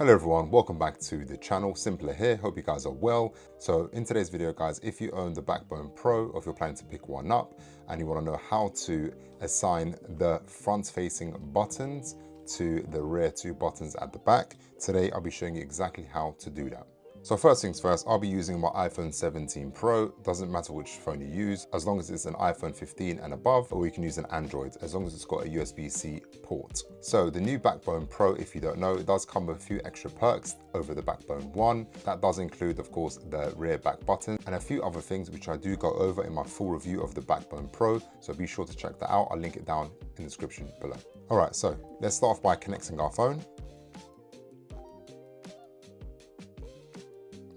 Hello everyone, welcome back to the channel. Simpler here, hope you guys are well. So in today's video guys, if you own the Backbone Pro or if you're planning to pick one up and you want to know how to assign the front facing buttons to the rear two buttons at the back, today I'll be showing you exactly how to do that. So first things first, I'll be using my iPhone 17 Pro. Doesn't matter which phone you use, as long as it's an iPhone 15 and above, or you can use an Android, as long as it's got a USB-C port. So the new Backbone Pro, if you don't know, it does come with a few extra perks over the Backbone 1. That does include, of course, the rear back button and a few other things which I do go over in my full review of the Backbone Pro. So be sure to check that out. I'll link it down in the description below. All right, so let's start off by connecting our phone.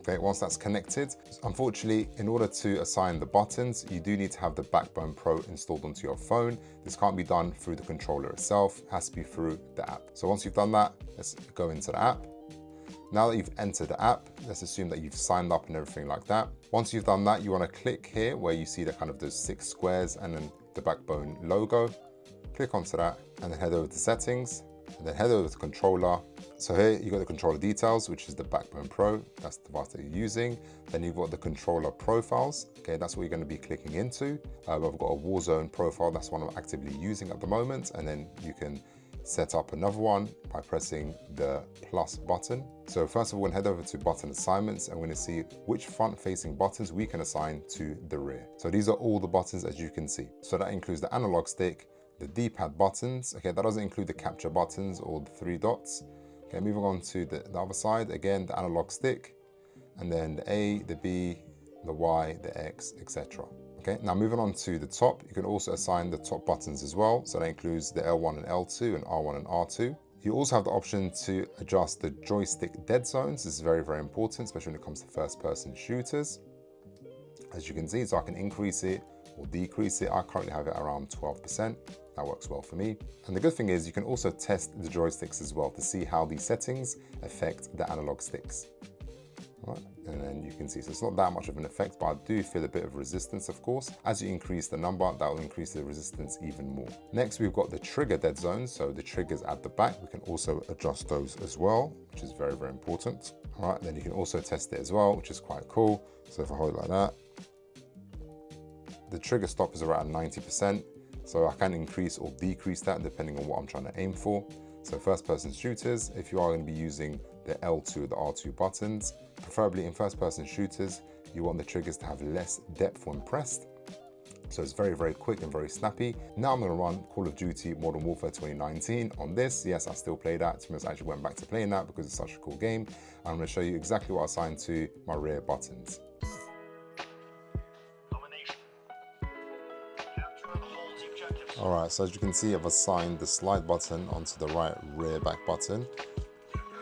Okay, once that's connected, unfortunately, in order to assign the buttons, you do need to have the Backbone Pro installed onto your phone. This can't be done through the controller itself, it has to be through the app. So once you've done that, let's go into the app. Now that you've entered the app, let's assume that you've signed up and everything like that. Once you've done that, you want to click here where you see the kind of those 6 squares and then the Backbone logo. Click onto that and then head over to settings and then head over to controller. So here you've got the controller details, which is the Backbone Pro. That's the device that you're using. Then you've got the controller profiles. Okay, that's what you're going to be clicking into. I've got a Warzone profile. That's one I'm actively using at the moment. And then you can set up another one by pressing the plus button. So first of all, we're going to head over to button assignments and we're going to see which front facing buttons we can assign to the rear. So these are all the buttons as you can see. So that includes the analog stick, the D-pad buttons. Okay, that doesn't include the capture buttons or the 3 dots. Okay, moving on to the other side, again, the analog stick, and then the A, the B, the Y, the X, etc. Okay, now moving on to the top, you can also assign the top buttons as well. So that includes the L1 and L2 and R1 and R2. You also have the option to adjust the joystick dead zones. This is very, very important, especially when it comes to first-person shooters. As you can see, so I can increase it or decrease it. I currently have it around 12%. That works well for me. And the good thing is you can also test the joysticks as well to see how these settings affect the analog sticks. All right, and then you can see, so it's not that much of an effect, but I do feel a bit of resistance, of course. As you increase the number, that will increase the resistance even more. Next, we've got the trigger dead zones. So the triggers at the back, we can also adjust those as well, which is very, very important. All right, then you can also test it as well, which is quite cool. So if I hold it like that, the trigger stop is around 90%. So I can increase or decrease that depending on what I'm trying to aim for. So first person shooters, if you are going to be using the L2 or the R2 buttons, preferably in first person shooters, you want the triggers to have less depth when pressed. So it's very, very quick and very snappy. Now I'm going to run Call of Duty Modern Warfare 2019 on this. Yes, I still play that. To be honest, I actually went back to playing that because it's such a cool game. I'm going to show you exactly what I assigned to my rear buttons. All right, so as you can see, I've assigned the slide button onto the right rear back button,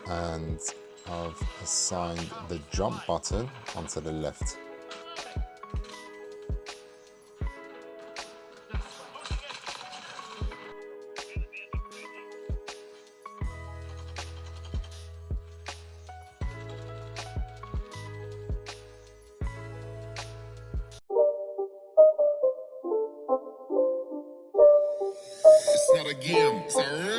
and I've assigned the jump button onto the left. It's not a game, it's a